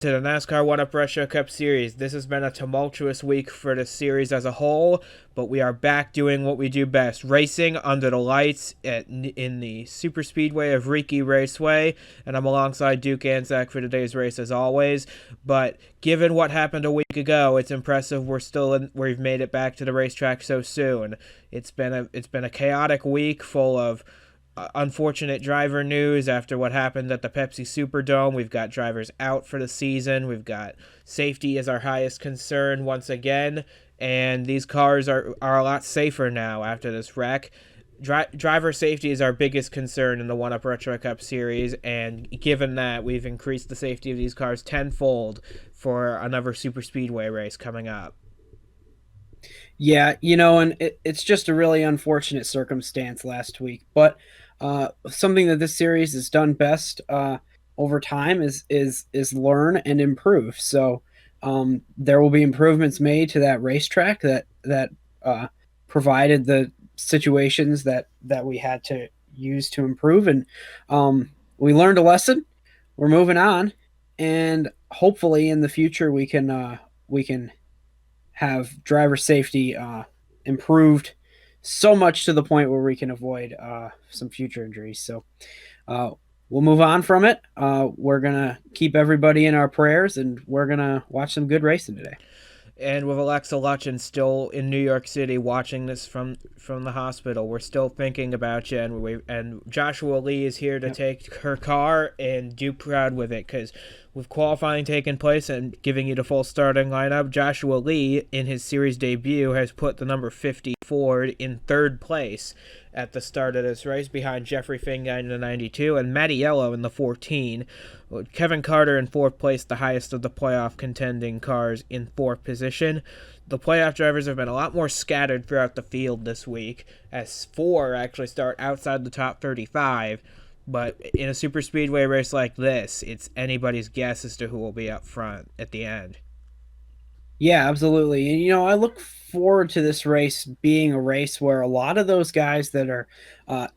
To the NASCAR One Up Russia Cup Series. This has been a tumultuous week for the series as a whole, but we are back doing what we do best, racing under the lights in the superspeedway of RiKi Raceway, and I'm alongside Duke Anzac for today's race as always. But given what happened a week ago, it's impressive we've made it back to the racetrack so soon. It's been a chaotic week full of unfortunate driver news after what happened at the Pepsi Superdome. We've got drivers out for the season. We've got safety as our highest concern once again, and these cars are a lot safer now after this wreck. Driver safety is our biggest concern in the One Up Retro Cup Series, and given that, we've increased the safety of these cars tenfold for another super speedway race coming up. Yeah, and it's just a really unfortunate circumstance last week. But something that this series has done best over time is learn and improve. So there will be improvements made to that racetrack that provided the situations that we had to use to improve, and we learned a lesson. We're moving on, and hopefully in the future we can have driver safety improved so much to the point where we can avoid some future injuries. So we'll move on from it. We're going to keep everybody in our prayers, and we're going to watch some good racing today. And with Alexa Luchon still in New York City watching this from the hospital, we're still thinking about you. And Joshua Lee is here to take her car and do proud with it, because with qualifying taking place and giving you the full starting lineup, Joshua Lee, in his series debut, has put the number 50 Ford in third place at the start of this race, behind Jeffrey Fingine in the 92 and Mattiello in the 14. Kevin Carter in fourth place, the highest of the playoff contending cars, in fourth position. The playoff drivers have been a lot more scattered throughout the field this week, as 4 actually start outside the top 35. But in a super speedway race like this, it's anybody's guess as to who will be up front at the end. Yeah, absolutely. And, I look forward to this race being a race where a lot of those guys that are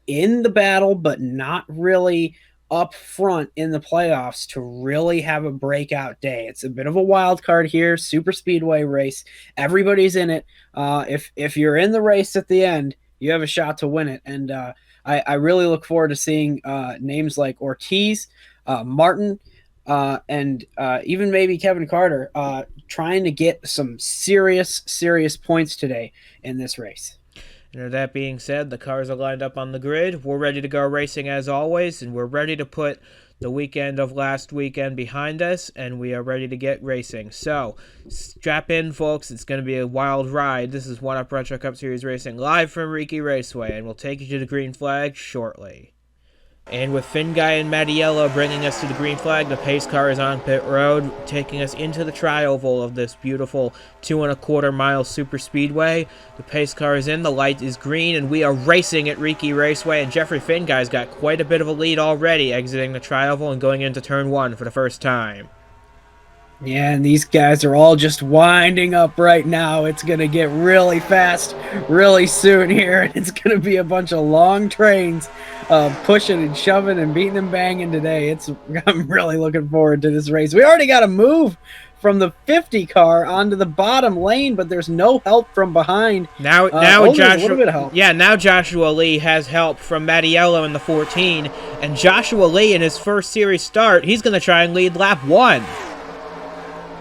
in the battle but not really up front in the playoffs to really have a breakout day. It's a bit of a wild card here, super speedway race. Everybody's in it. If you're in the race at the end, you have a shot to win it. And I really look forward to seeing names like Ortiz, Martin, and even maybe Kevin Carter trying to get some serious points today in this race. And that being said, the cars are lined up on the grid. We're ready to go racing as always, and we're ready to put the weekend of last weekend behind us, and we are ready to get racing. So strap in, folks. It's going to be a wild ride. This is One Up Retro Cup Series Racing live from RiKi Raceway, and we'll take you to the green flag shortly. And with Fingine and Mattiello bringing us to the green flag, the pace car is on pit road, taking us into the tri-oval of this beautiful 2.25 mile super speedway. The pace car is in, the light is green, and we are racing at RiKi Raceway. And Jeffrey Fingine's got quite a bit of a lead already, exiting the tri-oval and going into turn 1 for the first time. Yeah, and these guys are all just winding up right now. It's going to get really fast really soon here, and it's going to be a bunch of long trains pushing and shoving and beating and banging today. I'm really looking forward to this race. We already got to move from the 50 car onto the bottom lane, but there's no help from behind. Now Joshua, a little bit of help. Yeah, now Joshua Lee has help from Mattiello in the 14, and Joshua Lee in his first series start, he's going to try and lead lap 1.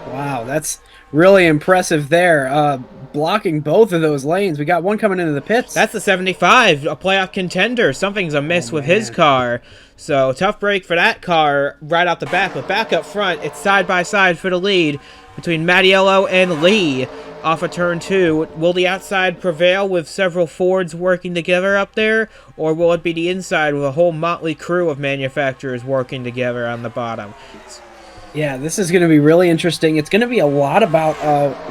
Wow, that's really impressive there. Blocking both of those lanes. We got one coming into the pits. That's the 75, a playoff contender. Something's amiss with his car. So tough break for that car right out the back. But back up front, it's side by side for the lead between Mattiello and Lee off of turn 2. Will the outside prevail with several Fords working together up there? Or will it be the inside with a whole motley crew of manufacturers working together on the bottom? Yeah, this is going to be really interesting. It's going to be a lot about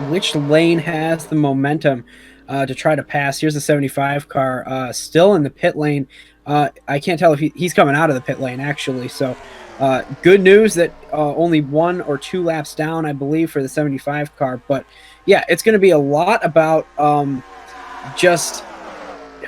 which lane has the momentum to try to pass. Here's the 75 car still in the pit lane. I can't tell if he's coming out of the pit lane, actually. So good news that only 1 or 2 laps down, I believe, for the 75 car. But, yeah, it's going to be a lot about just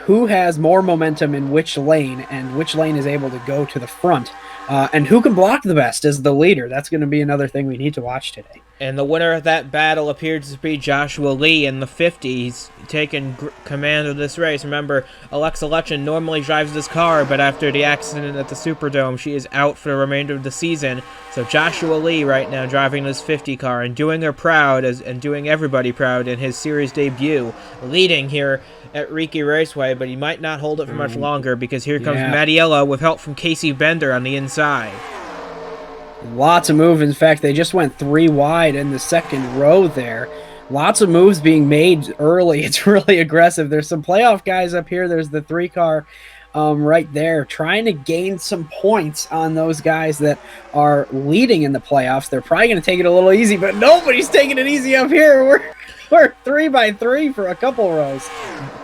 who has more momentum in which lane and which lane is able to go to the front. And who can block the best as the leader. That's going to be another thing we need to watch today. And the winner of that battle appears to be Joshua Lee in the 50s, taking command of this race. Remember, Alexa Luchon normally drives this car, but after the accident at the Superdome, she is out for the remainder of the season. So Joshua Lee right now driving this 50 car and doing her proud and doing everybody proud in his series debut, leading here at RiKi Raceway, but he might not hold it for much longer because here comes Mattiello with help from Casey Bender on the inside. Lots of moves. In fact, they just went 3 wide in the second row there. Lots of moves being made early. It's really aggressive. There's some playoff guys up here. There's the 3 car right there trying to gain some points on those guys that are leading in the playoffs. They're probably going to take it a little easy, but nobody's taking it easy up here. We're 3 by 3 for a couple rows.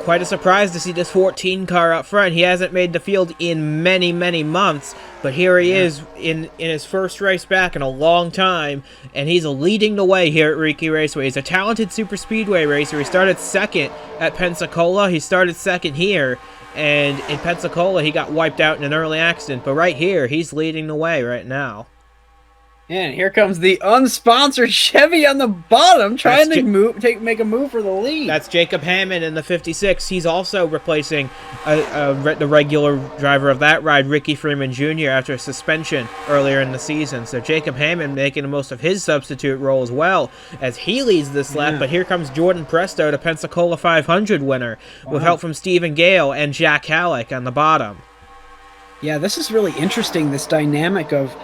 Quite a surprise to see this 14 car up front. He hasn't made the field in many, many months, but here he is in his first race back in a long time, and he's leading the way here at RiKi Raceway. He's a talented super speedway racer. He started second at Pensacola. He started second here, and in Pensacola he got wiped out in an early accident, but right here he's leading the way right now. And here comes the unsponsored Chevy on the bottom, trying to make a move for the lead. That's Jacob Hammond in the 56. He's also replacing the regular driver of that ride, Ricky Freeman Jr., after a suspension earlier in the season. So Jacob Hammond making the most of his substitute role as well as he leads this lap. But here comes Jordan Presto, the Pensacola 500 winner, with help from Stephen Gale and Jack Halleck on the bottom. Yeah, this is really interesting, this dynamic of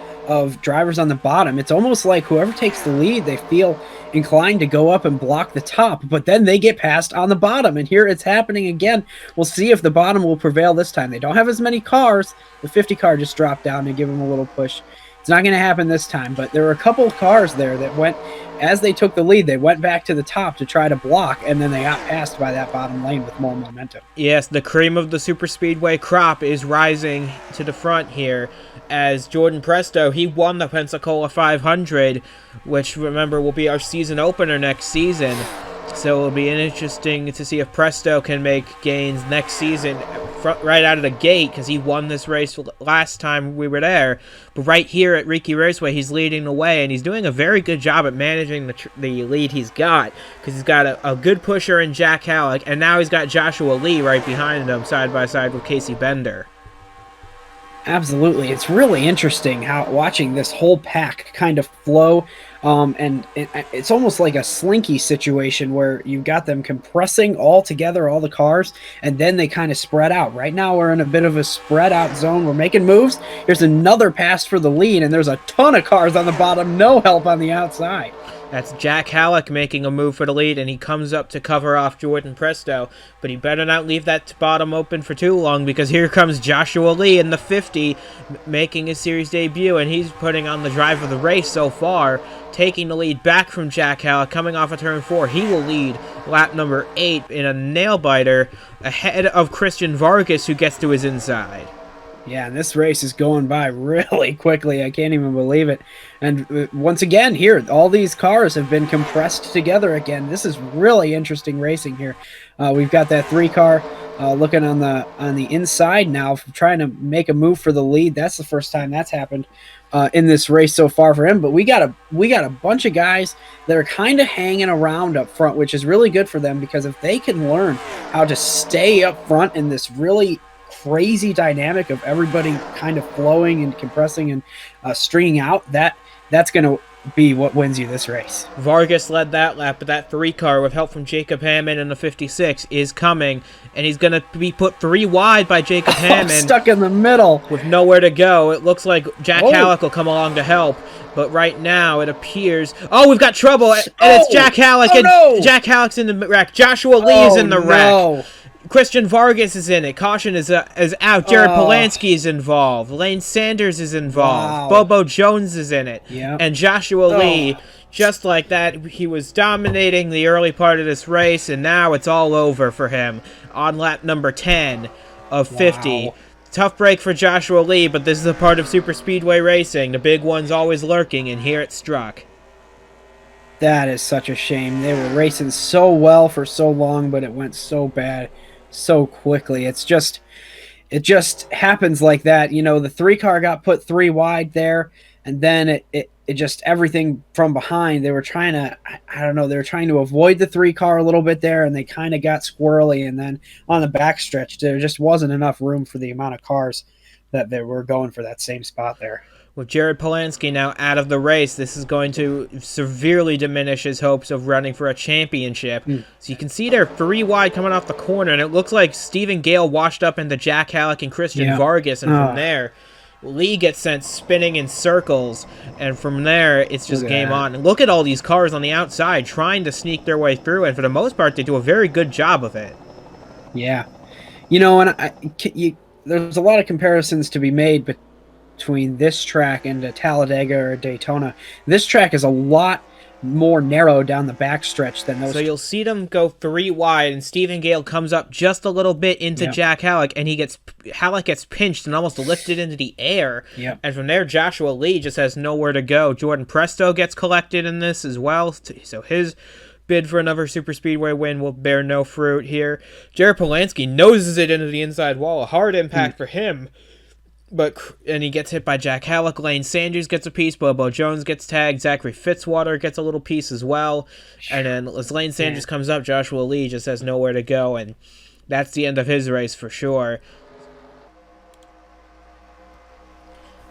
drivers on the bottom. It's almost like whoever takes the lead, they feel inclined to go up and block the top, but then they get passed on the bottom, and here it's happening again. We'll see if the bottom will prevail this time. They don't have as many cars. The 50 car just dropped down to give them a little push. It's not going to happen this time, but there were a couple of cars there that went, as they took the lead, they went back to the top to try to block, and then they got passed by that bottom lane with more momentum. Yes, the cream of the super speedway crop is rising to the front here, as Jordan Presto, he won the Pensacola 500, which, remember, will be our season opener next season. So it'll be interesting to see if Presto can make gains next season right out of the gate, because he won this race last time we were there. But right here at RiKi Raceway, he's leading the way, and he's doing a very good job at managing the lead he's got, because he's got a good pusher in Jack Halleck, and now he's got Joshua Lee right behind him, side by side with Casey Bender. Absolutely. It's really interesting how watching this whole pack kind of flow, and it's almost like a slinky situation where you've got them compressing all together, all the cars, and then they kind of spread out. Right now we're in a bit of a spread out zone. We're making moves. Here's another pass for the lead, and there's a ton of cars on the bottom, no help on the outside. That's Jack Halleck making a move for the lead, and he comes up to cover off Jordan Presto. But he better not leave that bottom open for too long, because here comes Joshua Lee in the 50, making his series debut, and he's putting on the drive of the race so far, taking the lead back from Jack Halleck, coming off of turn 4. He will lead lap number 8 in a nail-biter ahead of Christian Vargas, who gets to his inside. Yeah, and this race is going by really quickly. I can't even believe it. And once again, here, all these cars have been compressed together again. This is really interesting racing here. We've got that 3 car looking on the inside now, trying to make a move for the lead. That's the first time that's happened in this race so far for him. But we got a bunch of guys that are kind of hanging around up front, which is really good for them, because if they can learn how to stay up front in this really crazy dynamic of everybody kind of flowing and compressing and stringing out, that's going to be what wins you this race. Vargas led that lap, but that 3 car with help from Jacob Hammond in the 56 is coming, and he's going to be put 3 wide by Jacob Hammond. Stuck in the middle. With nowhere to go. It looks like Jack Halleck will come along to help, but right now it appears... Oh, we've got trouble, and it's Jack Halleck, and Jack Halleck's in the wreck. Joshua Lee is in the wreck. Christian Vargas is in it. Caution is out. Jared Polanski is involved. Lane Sanders is involved. Bobo Jones is in it. And Joshua Lee, just like that, he was dominating the early part of this race, and now it's all over for him on lap number 10 of 50. Tough break for Joshua Lee, but this is a part of super speedway racing. The big one's always lurking, and here it struck. That is such a shame. They were racing so well for so long, but it went so bad. so quickly. It just happens like that. You know, the 3 car got put 3 wide there, and then it just everything from behind. They were trying to, I don't know, they were trying to avoid the 3 car a little bit there, and they kind of got squirrely. And then on the backstretch, there just wasn't enough room for the amount of cars that they were going for that same spot there. With Jared Polansky now out of the race, this is going to severely diminish his hopes of running for a championship. So you can see they're 3 wide coming off the corner, and it looks like Stephen Gale washed up into Jack Halleck and Christian Vargas, and from there, Lee gets sent spinning in circles, and from there, it's just game on. And look at all these cars on the outside trying to sneak their way through, and for the most part, they do a very good job of it. Yeah. You know, and there's a lot of comparisons to be made between this track and a Talladega or a Daytona. This track is a lot more narrow down the backstretch than those. So you'll see them go 3 wide, and Stephen Gale comes up just a little bit into Jack Halleck, and Halleck gets pinched and almost lifted into the air. And from there, Joshua Lee just has nowhere to go. Jordan Presto gets collected in this as well, so his bid for another superspeedway win will bear no fruit here. Jared Polansky noses it into the inside wall, a hard impact for him. And he gets hit by Jack Halleck. Lane Sanders gets a piece. Bobo Jones gets tagged. Zachary Fitzwater gets a little piece as well. And then as Lane Sanders comes up, Joshua Lee just has nowhere to go. And that's the end of his race for sure.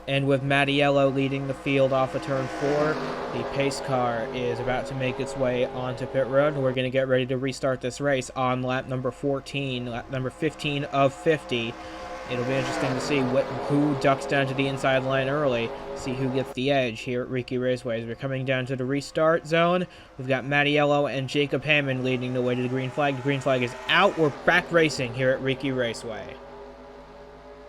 And with Mattiello leading the field off of turn 4, the pace car is about to make its way onto pit road. And we're going to get ready to restart this race on lap number 14, lap number 15 of 50. It'll be interesting to see who ducks down to the inside line early, see who gets the edge here at RiKi Raceway. As we're coming down to the restart zone, we've got Mattiello and Jacob Hammond leading the way to the green flag. The green flag is out. We're back racing here at RiKi Raceway.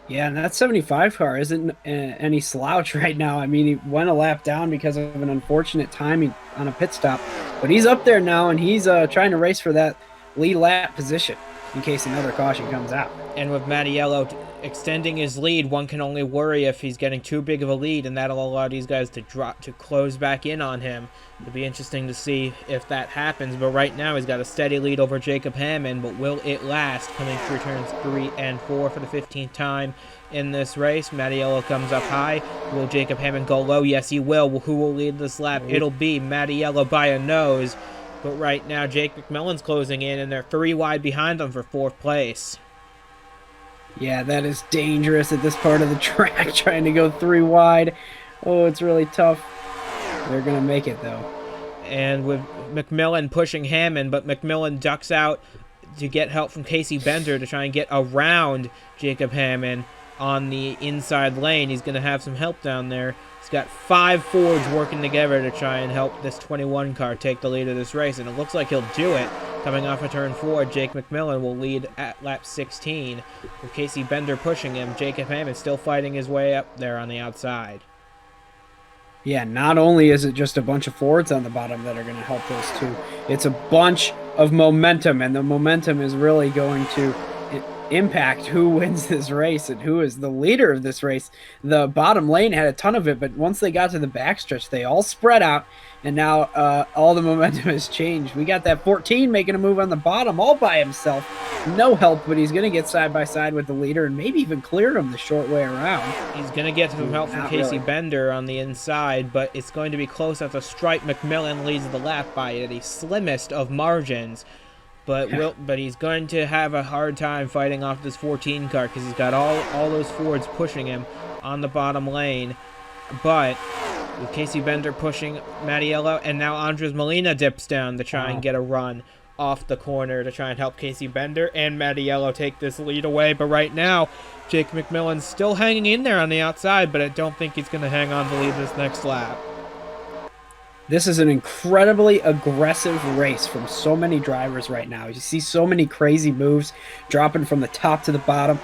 Yeah, and that 75 car isn't any slouch right now. I mean, he went a lap down because of an unfortunate timing on a pit stop, but he's up there now, and he's trying to race for that lead lap position in case another caution comes out. And with Mattiello extending his lead, one can only worry if he's getting too big of a lead, and that'll allow these guys to close back in on him. It'll be interesting to see if that happens, but right now he's got a steady lead over Jacob Hammond, but will it last? Coming through turns 3 and 4 for the 15th time in this race. Mattiello comes up high. Will Jacob Hammond go low? Yes, he will. Who will lead this lap? It'll be Mattiello by a nose. But right now, Jake McMillan's closing in, and they're 3 wide behind them for 4th place. Yeah, that is dangerous at this part of the track, trying to go 3 wide. Oh, it's really tough. They're going to make it, though. And with McMillan pushing Hammond, but McMillan ducks out to get help from Casey Bender to try and get around Jacob Hammond on the inside lane. He's going to have some help down there. He's got 5 Fords working together to try and help this 21 car take the lead of this race, and it looks like he'll do it. Coming off of turn 4, Jake McMillan will lead at lap 16. With Casey Bender pushing him, Jacob Hammond still fighting his way up there on the outside. Yeah, not only is it just a bunch of Fords on the bottom that are going to help those two, it's a bunch of momentum, and the momentum is really going to impact who wins this race and who is the leader of this race. The bottom lane had a ton of it, but once they got to the backstretch, they all spread out, and now all the momentum has changed. We got that 14 making a move on the bottom all by himself. No help, but he's going to get side by side with the leader and maybe even clear him the short way around. He's going to get some help from Casey Bender on the inside, but it's going to be close at the stripe. McMillan leads the lap by the slimmest of margins. But he's going to have a hard time fighting off this 14 car because he's got all those Fords pushing him on the bottom lane. But with Casey Bender pushing Mattiello, and now Andres Molina dips down to try and get a run off the corner to try and help Casey Bender and Mattiello take this lead away. But right now, Jake McMillan's still hanging in there on the outside, but I don't think he's going to hang on to lead this next lap. This is an incredibly aggressive race from so many drivers right now. You see so many crazy moves dropping from the top to the bottom,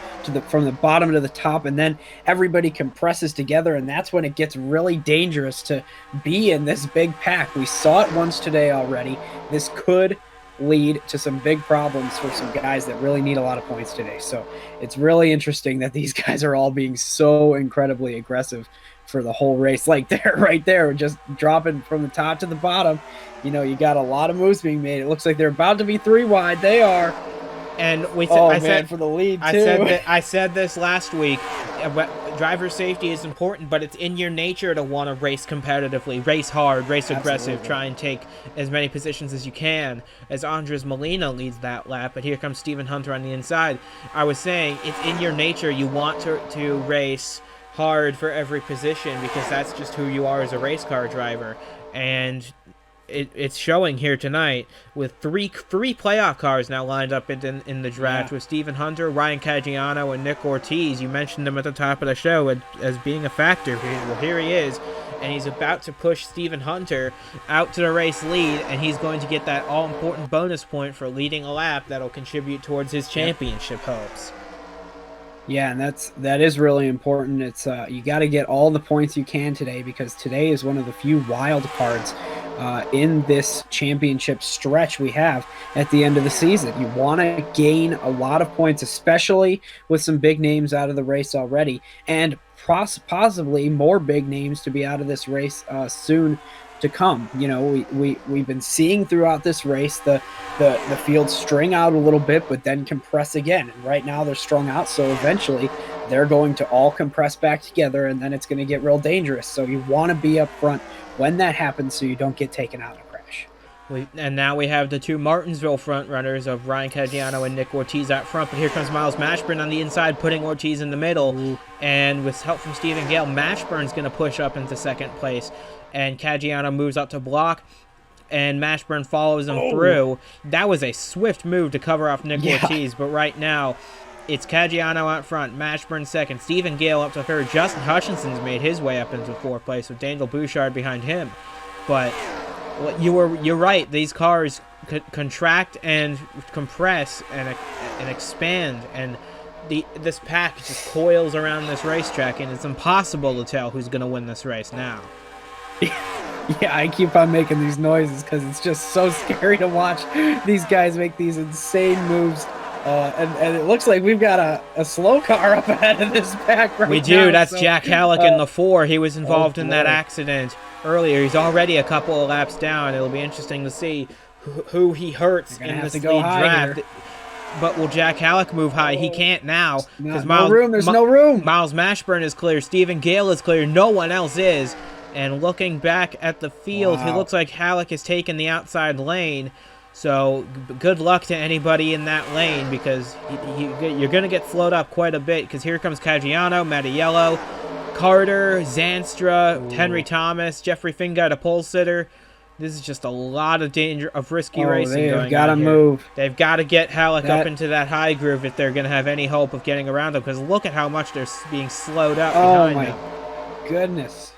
from the bottom to the top, and then everybody compresses together, and that's when it gets really dangerous to be in this big pack. We saw it once today already. This could lead to some big problems for some guys that really need a lot of points today. So it's really interesting that these guys are all being so incredibly aggressive for the whole race. Like there, right there, just dropping from the top to the bottom. You know, you got a lot of moves being made. It looks like they're about to be 3 wide. They are. And Oh man, for the lead too. I said this last week. Driver safety is important, but it's in your nature to want to race competitively, race hard, race aggressive, Absolutely. try and take as many positions as you can. As Andres Molina leads that lap, but here comes Stephen Hunter on the inside. I was saying it's in your nature. You want to race hard for every position because that's just who you are as a race car driver, and it's showing here tonight with three playoff cars now lined up in the draft with Stephen Hunter, Ryan Caggiano, and Nick Ortiz. You mentioned him at the top of the show as being a factor. Well, here he is, and he's about to push Stephen Hunter out to the race lead, and he's going to get that all-important bonus point for leading a lap that'll contribute towards his championship hopes. Yeah, and that is really important. It's you got to get all the points you can today because today is one of the few wild cards in this championship stretch we have at the end of the season. You want to gain a lot of points, especially with some big names out of the race already, and possibly more big names to be out of this race soon to come. You know, we've been seeing throughout this race the field string out a little bit, but then compress again. And right now they're strung out, so eventually they're going to all compress back together, and then it's going to get real dangerous. So you want to be up front when that happens, so you don't get taken out in a crash. And now we have the two Martinsville front runners of Ryan Caggiano and Nick Ortiz out front, but here comes Miles Mashburn on the inside, putting Ortiz in the middle. Ooh. And with help from Stephen Gale, Mashburn's going to push up into second place, and Caggiano moves up to block, and Mashburn follows him through. That was a swift move to cover off Nick Ortiz, but right now it's Caggiano out front, Mashburn second, Stephen Gale up to third. Justin Hutchinson's made his way up into fourth place with Daniel Bouchard behind him. But you're right. These cars contract and compress and expand, and this pack just coils around this racetrack, and it's impossible to tell who's going to win this race now. Yeah, I keep on making these noises because it's just so scary to watch these guys make these insane moves. And it looks like we've got a slow car up ahead of this pack right now. We do. That's Jack Halleck in the 4. He was involved in that accident earlier. He's already a couple of laps down. It'll be interesting to see who he hurts in this lead draft. Here. But will Jack Halleck move high? He can't now. There's no room. Miles Mashburn is clear. Stephen Gale is clear. No one else is. And looking back at the field, It looks like Halleck has taken the outside lane. So good luck to anybody in that lane because you're going to get slowed up quite a bit because here comes Caggiano, Mattiello, Carter, Zanstra, Henry Thomas, Jeffrey Finga, the pole sitter. This is just a lot of danger of risky racing going on. They've got to move. They've got to get Halleck up into that high groove if they're going to have any hope of getting around them because look at how much they're being slowed up behind them. Oh my goodness.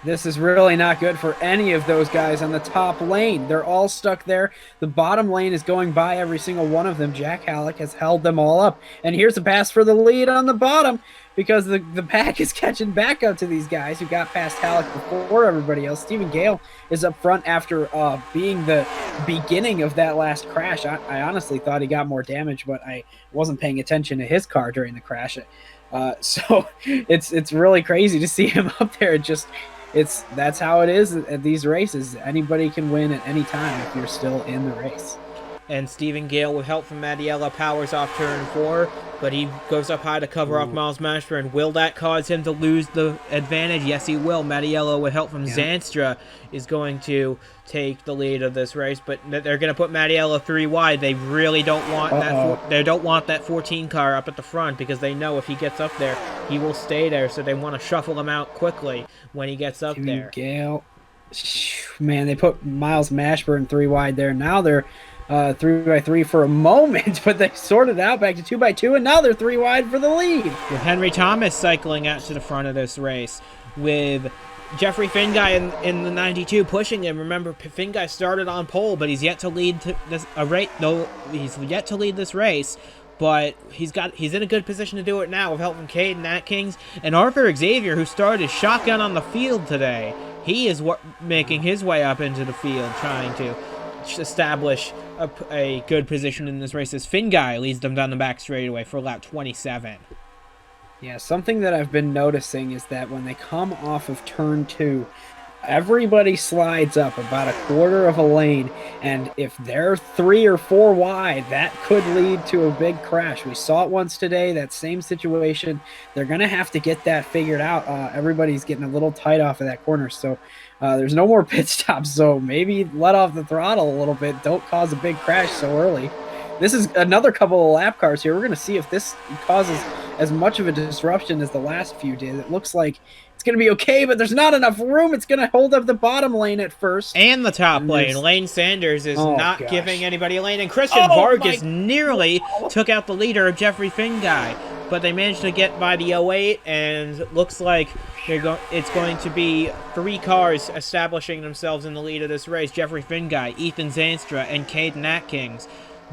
This is really not good for any of those guys on the top lane. They're all stuck there. The bottom lane is going by every single one of them. Jack Halleck has held them all up. And here's a pass for the lead on the bottom because the pack is catching back up to these guys who got past Halleck before everybody else. Stephen Gale is up front after being the beginning of that last crash. I honestly thought he got more damage, but I wasn't paying attention to his car during the crash. So it's really crazy to see him up there. That's how it is at these races. Anybody can win at any time if you're still in the race. And Stephen Gale, with help from Mattiello, powers off turn 4, but he goes up high to cover off Miles Mashburn. Will that cause him to lose the advantage? Yes, he will. Mattiello, with help from Zanstra, is going to take the lead of this race, but they're going to put Mattiello 3 wide. They really don't want they don't want that 14 car up at the front because they know if he gets up there, he will stay there. So they want to shuffle him out quickly when he gets up there. Gale, man, they put Miles Mashburn 3 wide there. Now they're 3x3 for a moment, but they sorted out back to 2x2, and now they're 3 wide for the lead. With Henry Thomas cycling out to the front of this race, with Jeffrey Finguy in the 92 pushing him. Remember, Finguy started on pole, but he's yet to lead he's yet to lead this race. But he's in a good position to do it now with help from Caden Atkins and Arthur Xavier, who started shotgun on the field today. He is making his way up into the field, trying to establish a good position in this race as Finguy leads them down the back straightaway for lap 27. Yeah, something that I've been noticing is that when they come off of turn 2, everybody slides up about a quarter of a lane, and if they're 3 or 4 wide, that could lead to a big crash. We saw it once today, that same situation. They're going to have to get that figured out. Everybody's getting a little tight off of that corner, so there's no more pit stops, so maybe let off the throttle a little bit. Don't cause a big crash so early. This is another couple of lap cars here. We're going to see if this causes as much of a disruption as the last few did. It looks like it's going to be okay, but there's not enough room. It's going to hold up the bottom lane at first. And the top lane. Lane Sanders is not giving anybody a lane. And Christian Vargas nearly took out the leader of Jeffrey Finguy. But they managed to get by the 08, and looks like it's going to be 3 cars establishing themselves in the lead of this race. Jeffrey Finguy, Ethan Zanstra, and Caden Atkins.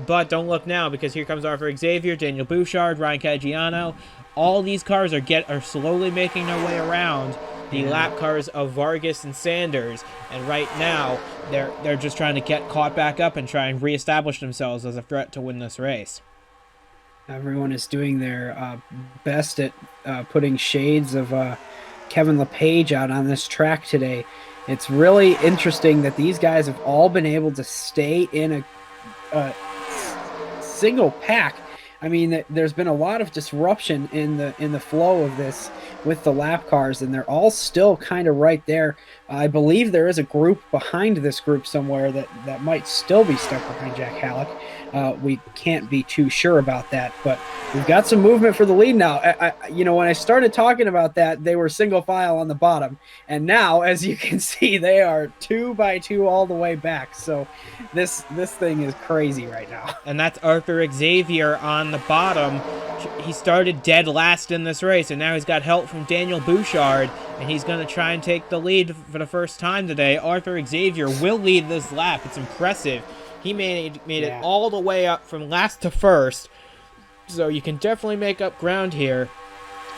But don't look now, because here comes Arthur Xavier, Daniel Bouchard, Ryan Caggiano. All these cars are slowly making their way around the lap cars of Vargas and Sanders, and right now they're just trying to get caught back up and try and reestablish themselves as a threat to win this race. Everyone is doing their best at putting shades of Kevin LePage out on this track today. It's really interesting that these guys have all been able to stay in a single pack. I mean, there's been a lot of disruption in the flow of this with the lap cars, and they're all still kind of right there. I believe there is a group behind this group somewhere that might still be stuck behind Jack Halleck. We can't be too sure about that, but we've got some movement for the lead now. When I started talking about that, they were single file on the bottom, and now, as you can see, they are 2 by 2 all the way back. So this thing is crazy right now. And that's Arthur Xavier on the bottom. He started dead last in this race, and now he's got help from Daniel Bouchard, and he's going to try and take the lead for the first time today. Arthur Xavier will lead this lap. It's impressive. He made it all the way up from last to first, so you can definitely make up ground here.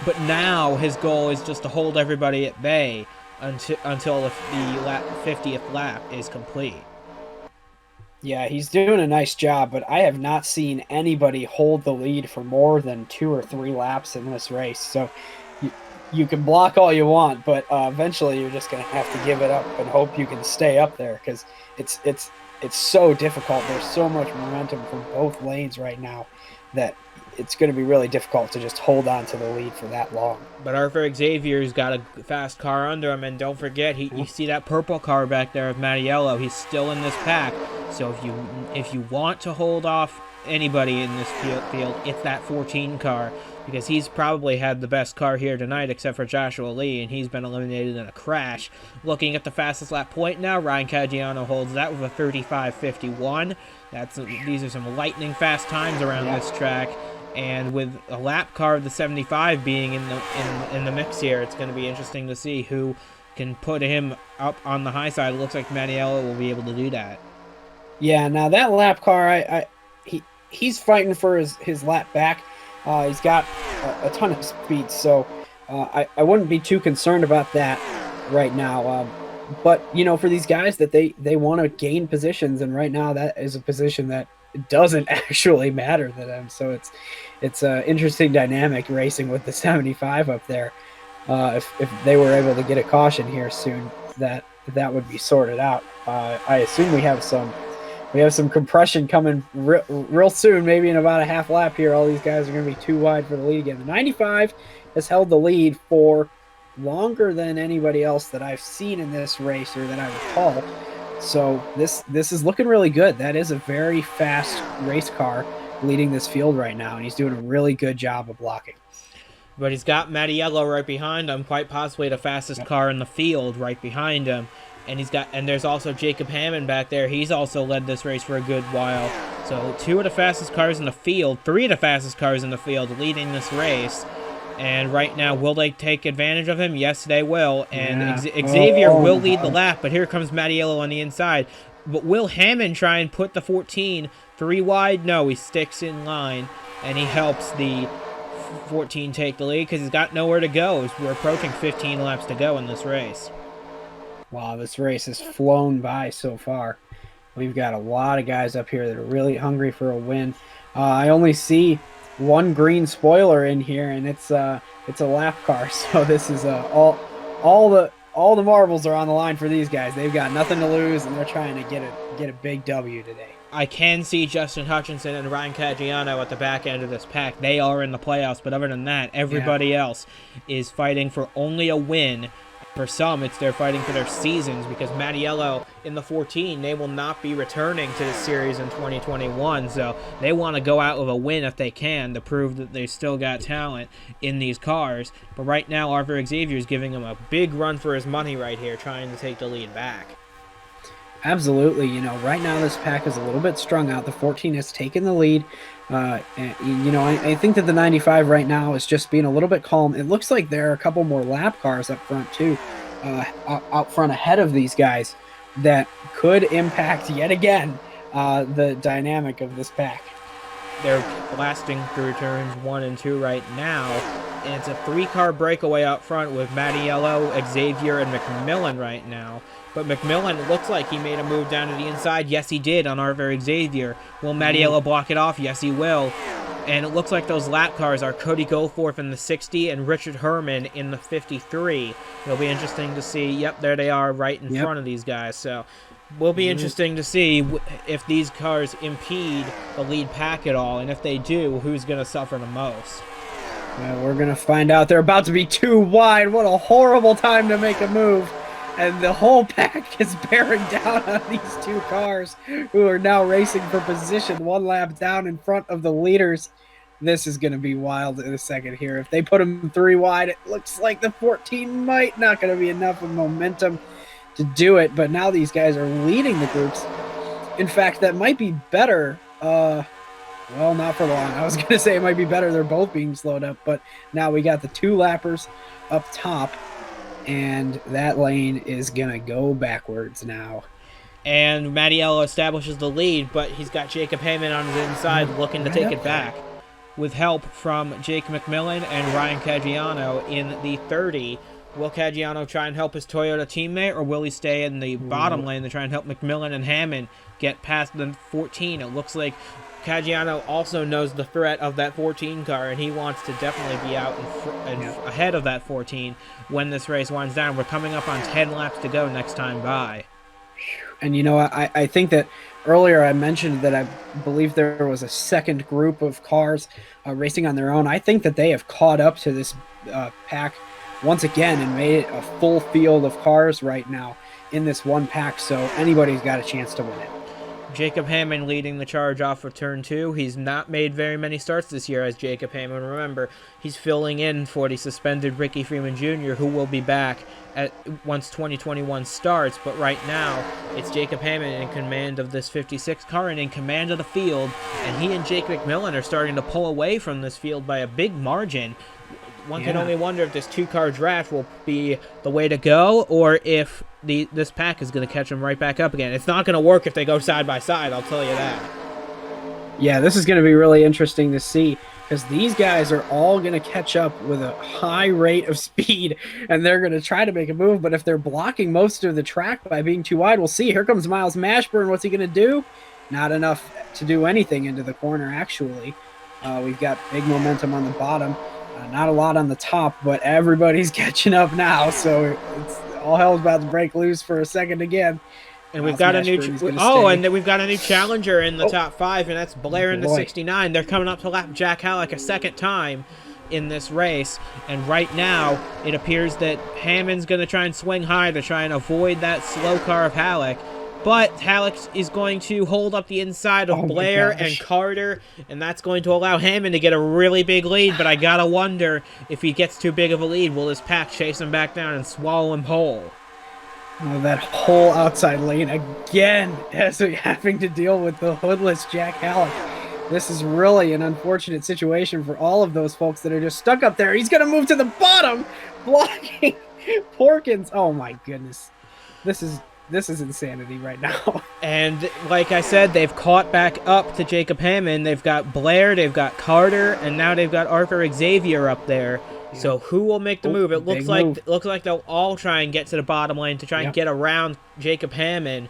But now his goal is just to hold everybody at bay until the 50th lap is complete. Yeah, he's doing a nice job, but I have not seen anybody hold the lead for more than 2 or 3 laps in this race. So you can block all you want, but eventually you're just going to have to give it up and hope you can stay up there, because it's so difficult. There's so much momentum from both lanes right now that it's going to be really difficult to just hold on to the lead for that long. But Arthur Xavier's got a fast car under him, and don't forget, you see that purple car back there of Mattiello. He's still in this pack. So if you want to hold off anybody in this field, it's that 14 car, because he's probably had the best car here tonight except for Joshua Lee, and he's been eliminated in a crash. Looking at the fastest lap point now, Ryan Caggiano holds that with a 35.51. These are some lightning fast times around this track. And with a lap car of the 75 being in the mix here, it's going to be interesting to see who can put him up on the high side. It looks like Mattiello will be able to do that. Yeah, now that lap car, he's fighting for his lap back. He's got a ton of speed, so I wouldn't be too concerned about that right now. But, for these guys that they want to gain positions, and right now that is a position that doesn't actually matter to them. So it's an interesting dynamic racing with the 75 up there. If they were able to get a caution here soon, that would be sorted out. I assume we have some compression coming real soon, maybe in about a half lap here. All these guys are going to be too wide for the lead again. The 95 has held the lead for longer than anybody else that I've seen in this race, or that I recall. So this is looking really good. That is a very fast race car leading this field right now, and he's doing a really good job of blocking. But he's got Mattiello right behind him, quite possibly the fastest car in the field right behind him. And there's also Jacob Hammond back there. He's also led this race for a good while. So 2 of the fastest cars in the field, 3 of the fastest cars in the field leading this race. And right now, will they take advantage of him? Yes, they will. And Xavier will lead the lap, but here comes Mattiello on the inside. But will Hammond try and put the 14 3 wide? No, he sticks in line, and he helps the 14 take the lead because he's got nowhere to go. We're approaching 15 laps to go in this race. Wow, this race has flown by so far. We've got a lot of guys up here that are really hungry for a win. I only see one green spoiler in here, and it's a lap car. So this is all all the marbles are on the line for these guys. They've got nothing to lose, and they're trying to get a big W today. I can see Justin Hutchinson and Ryan Caggiano at the back end of this pack. They are in the playoffs, but other than that, everybody else is fighting for only a win. For some, they're fighting for their seasons, because Mattiello in the 14, they will not be returning to the series in 2021, so they want to go out with a win if they can to prove that they still got talent in these cars. But right now, Arthur Xavier is giving him a big run for his money right here, trying to take the lead back. Absolutely. Right now this pack is a little bit strung out. The 14 has taken the lead. And, I think that the 95 right now is just being a little bit calm. It looks like there are a couple more lap cars up front too, out front ahead of these guys, that could impact yet again the dynamic of this pack. They're blasting through turns 1 and 2 right now, and it's a 3-car breakaway up front with Mattiello, Xavier, and McMillan right now. But McMillan looks like he made a move down to the inside. Yes, he did on Arthur Xavier. Will Mattiello block it off? Yes, he will. And it looks like those lap cars are Cody Goforth in the 60 and Richard Herman in the 53. It'll be interesting to see. Yep, there they are right in front of these guys. So will be interesting to see if these cars impede the lead pack at all. And if they do, who's going to suffer the most? Well, we're going to find out. They're about to be too wide. What a horrible time to make a move. And the whole pack is bearing down on these two cars, who are now racing for position 1 lap down in front of the leaders. This is going to be wild in a second here. If they put them 3 wide, it looks like the 14 might not going to be enough of momentum to do it. But now these guys are leading the groups. In fact, that might be better. Well, not for long. I was going to say it might be better. They're both being slowed up. But now we got the 2 lappers up top. And that lane is going to go backwards now. And Mattiello establishes the lead, but he's got Jacob Heyman on his inside looking to take it back. With help from Jake McMillan and Ryan Caggiano in the 30. Will Caggiano try and help his Toyota teammate, or will he stay in the bottom lane to try and help McMillan and Hammond get past the 14? It looks like Caggiano also knows the threat of that 14 car, and he wants to definitely be out ahead of that 14 when this race winds down. We're coming up on 10 laps to go next time by. And I think that earlier I mentioned that I believe there was a second group of cars racing on their own. I think that they have caught up to this pack once again and made it a full field of cars right now in this one pack, so anybody's got a chance to win it. Jacob Hammond leading the charge off of turn 2. He's not made very many starts this year as Jacob Hammond. Remember, he's filling in for the suspended RiKi Freeman Jr., who will be back once 2021 starts. But right now, it's Jacob Hammond in command of this 56 car and in command of the field. And he and Jake McMillan are starting to pull away from this field by a big margin. One can only wonder if this 2-car draft will be the way to go, or if this pack is going to catch them right back up again. It's not going to work if they go side by side, I'll tell you that. Yeah, this is going to be really interesting to see, because these guys are all going to catch up with a high rate of speed, and they're going to try to make a move. But if they're blocking most of the track by being too wide, we'll see. Here comes Miles Mashburn. What's he going to do? Not enough to do anything into the corner, actually. We've got big momentum on the bottom. Not a lot on the top, but everybody's catching up now, so it's all hell's about to break loose for a second again. And we've got a new and then we've got a new challenger in the top 5, and that's Blair in the 69. They're coming up to lap Jack Halleck a second time in this race, and right now it appears that Hammond's going to try and swing high to try and avoid that slow car of Halleck. But Halleck is going to hold up the inside of Blair and Carter, and that's going to allow Hammond to get a really big lead. But I gotta wonder, if he gets too big of a lead, will this pack chase him back down and swallow him whole? Oh, that whole outside lane again, as we're having to deal with the hoodless Jack Halleck. This is really an unfortunate situation for all of those folks that are just stuck up there. He's gonna move to the bottom, blocking Porkins. Oh my goodness, this is insanity right now. And like I said, they've caught back up to Jacob Hammond. They've got Blair, they've got Carter, and now they've got Arthur Xavier up there. Yeah. So who will make the move? It looks like they'll all try and get to the bottom lane to try and get around Jacob Hammond.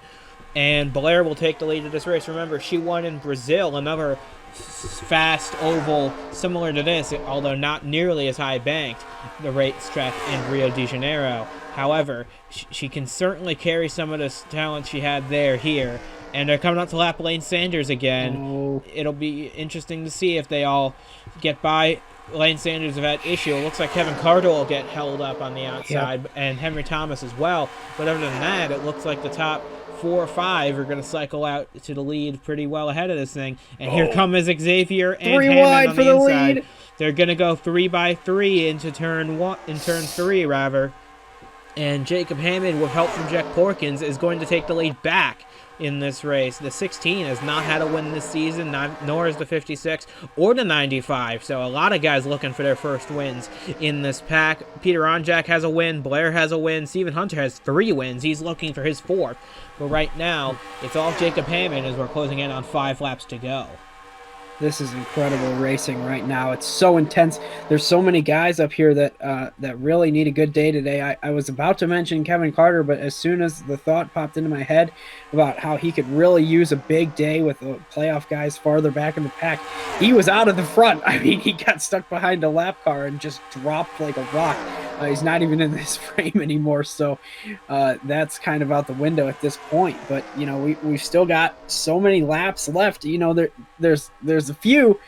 And Blair will take the lead of this race. Remember, she won in Brazil, another fast oval similar to this, although not nearly as high banked, the racetrack in Rio de Janeiro. However, she can certainly carry some of this talent she had here. And they're coming up to lap Lane Sanders again. Oh. It'll be interesting to see if they all get by. Lane Sanders have had issue. It looks like Kevin Carter will get held up on the outside, and Henry Thomas as well. But other than that, it looks like the top 4 or 5 are going to cycle out to the lead pretty well ahead of this thing. And here comes Xavier and 3 Hammond wide on for the the inside. lead. They're going to go 3 by 3 into turn 3, rather. And Jacob Hammond, with help from Jack Porkins, is going to take the lead back in this race. The 16 has not had a win this season, nor is the 56 or the 95. So a lot of guys looking for their first wins in this pack. Peter Onjak has a win. Blair has a win. Stephen Hunter has 3 wins. He's looking for his 4th. But right now, it's all Jacob Hammond as we're closing in on 5 laps to go. This is incredible racing right now. It's so intense. There's so many guys up here that that really need a good day today. I was about to mention Kevin Carter, but as soon as the thought popped into my head about how he could really use a big day with the playoff guys farther back in the pack, he was out of the front. I mean, he got stuck behind a lap car and just dropped like a rock. He's not even in this frame anymore, so that's kind of out the window at this point. But you know, we've still got so many laps left. You know, there's a few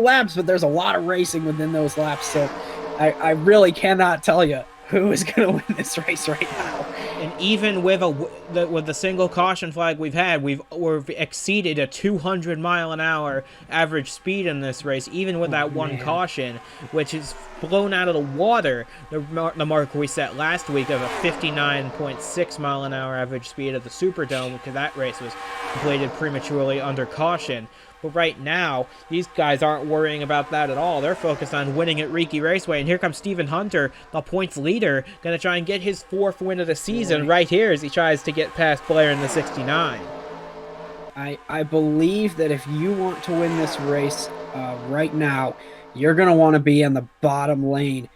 laps, but there's a lot of racing within those laps. So I really cannot tell you who is going to win this race right now. And even with the single caution flag we've had, we've exceeded a 200 mile an hour average speed in this race, even with that one caution, which is blown out of the water the mark we set last week of a 59.6 mile an hour average speed of the Superdome, because that race was completed prematurely under caution. But right now, these guys aren't worrying about that at all. They're focused on winning at RiKi Raceway. And here comes Stephen Hunter, the points leader, going to try and get his 4th win of the season right here as he tries to get past Blair in the 69. I believe that if you want to win this race right now, you're going to want to be in the bottom lane.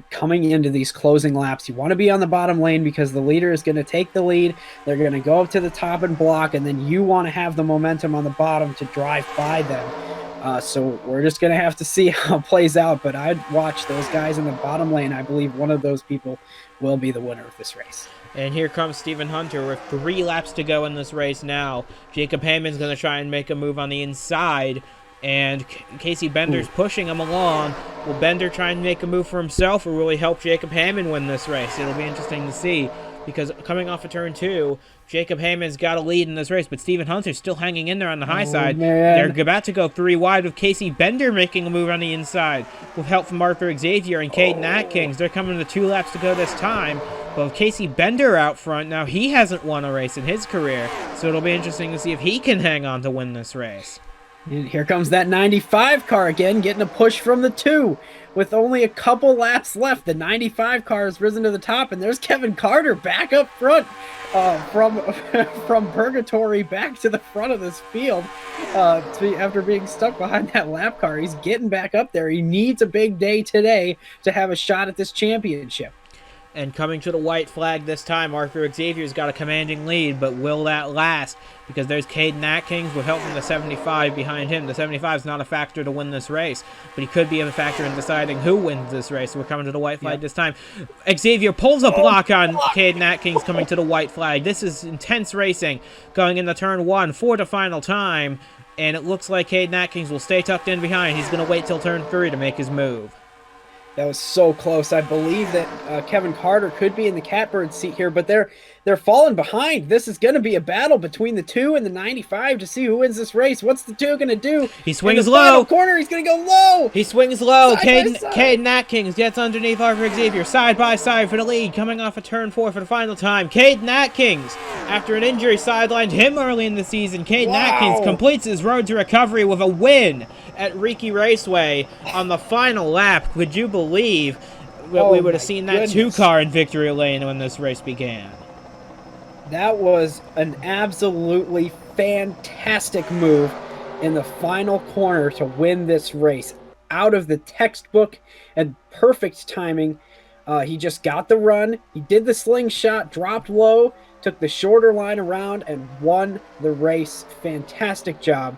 Coming into these closing laps, you want to be on the bottom lane because the leader is going to take the lead. They're going to go up to the top and block, and then you want to have the momentum on the bottom to drive by them. So we're just going to have to see how it plays out, but I'd watch those guys in the bottom lane. I believe one of those people will be the winner of this race. And here comes Stephen Hunter with 3 laps to go in this race now. Jacob Hammond's going to try and make a move on the inside, and Casey Bender's pushing him along. Will Bender try and make a move for himself or will he help Jacob Hammond win this race? It'll be interesting to see, because coming off of turn 2, Jacob Hammond's got a lead in this race, but Stephen Hunter's still hanging in there on the high side. Man. They're about to go 3 wide with Casey Bender making a move on the inside with help from Arthur Xavier and Caden Atkins. They're coming to 2 laps to go this time. But with Casey Bender out front, now he hasn't won a race in his career, so it'll be interesting to see if he can hang on to win this race. And here comes that 95 car again, getting a push from the 2. With only a couple laps left, the 95 car has risen to the top, and there's Kevin Carter back up front from purgatory back to the front of this field after being stuck behind that lap car. He's getting back up there. He needs a big day today to have a shot at this championship. And coming to the white flag this time, Arthur Xavier's got a commanding lead, but will that last? Because there's Caden Atkins with help from the 75 behind him. The 75 is not a factor to win this race, but he could be a factor in deciding who wins this race. So we're coming to the white flag this time. Xavier pulls a block on Caden Atkins coming to the white flag. This is intense racing going into turn 1 for the final time, and it looks like Caden Atkins will stay tucked in behind. He's going to wait till turn 3 to make his move. That was so close. I believe that Kevin Carter could be in the catbird seat here, but they're falling behind. This is going to be a battle between the 2 and the 95 to see who wins this race. What's the 2 going to do? He swings in the low. Final corner, he's going to go low. He swings low. Side by side. Caden Atkins gets underneath Arthur Xavier, side by side for the lead, coming off of turn 4 for the final time. Caden Atkins, after an injury sidelined him early in the season, Caden Atkins completes his road to recovery with a win at RiKi Raceway on the final lap. Could you believe that we would have seen that 2 car in victory lane when this race began? That was an absolutely fantastic move in the final corner to win this race. Out of the textbook and perfect timing. He just got the run. He did the slingshot, dropped low, took the shorter line around, and won the race. Fantastic job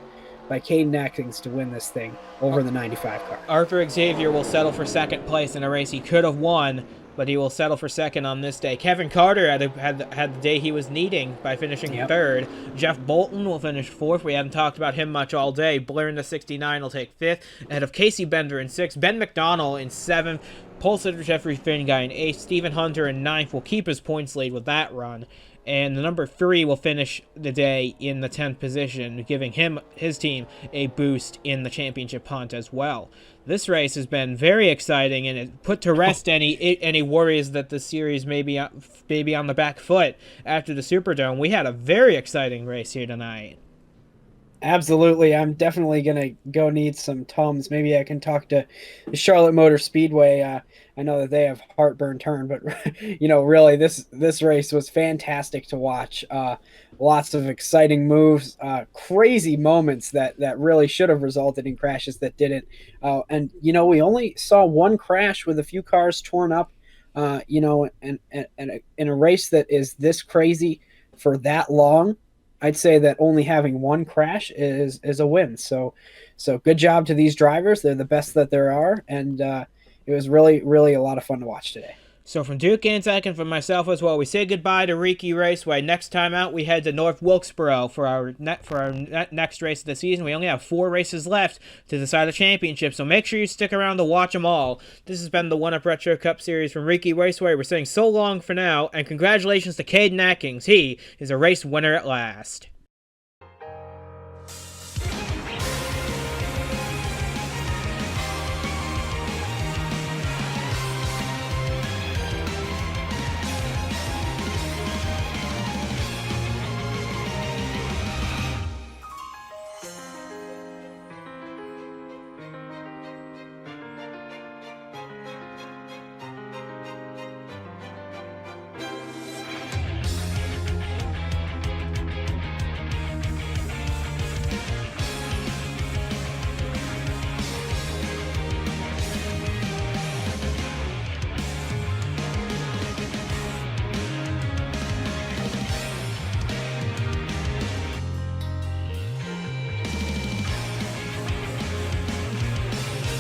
by Caden Atkins to win this thing over the 95 car. Arthur Xavier will settle for second place in a race he could have won, but he will settle for second on this day. Kevin Carter had the day he was needing by finishing third. Jeff Bolton will finish fourth. We haven't talked about him much all day. Blair in the 69 will take fifth, ahead of Casey Bender in sixth. Ben McDonald in seventh. Pole sitter Jeffrey Finguy in eighth. Stephen Hunter in ninth will keep his points lead with that run. And the number 3 will finish the day in the 10th position, giving his team a boost in the championship hunt as well. This race has been very exciting, and it put to rest any worries that the series may be on the back foot after the Superdome. We had a very exciting race here tonight. Absolutely. I'm definitely going to go need some Tums. Maybe I can talk to the Charlotte Motor Speedway. I know that they have heartburn turn, but really this race was fantastic to watch. Lots of exciting moves, crazy moments that really should have resulted in crashes that didn't. And we only saw one crash with a few cars torn up, and in a race that is this crazy for that long. I'd say that only having one crash is a win. So good job to these drivers. They're the best that there are, and it was really, really a lot of fun to watch today. So from Duke Anzac and from myself as well, we say goodbye to RiKi Raceway. Next time out, we head to North Wilkesboro for our next race of the season. We only have 4 races left to decide the championship, so make sure you stick around to watch them all. This has been the 1UP Retro Cup Series from RiKi Raceway. We're saying so long for now, and congratulations to Caden Atkins. He is a race winner at last.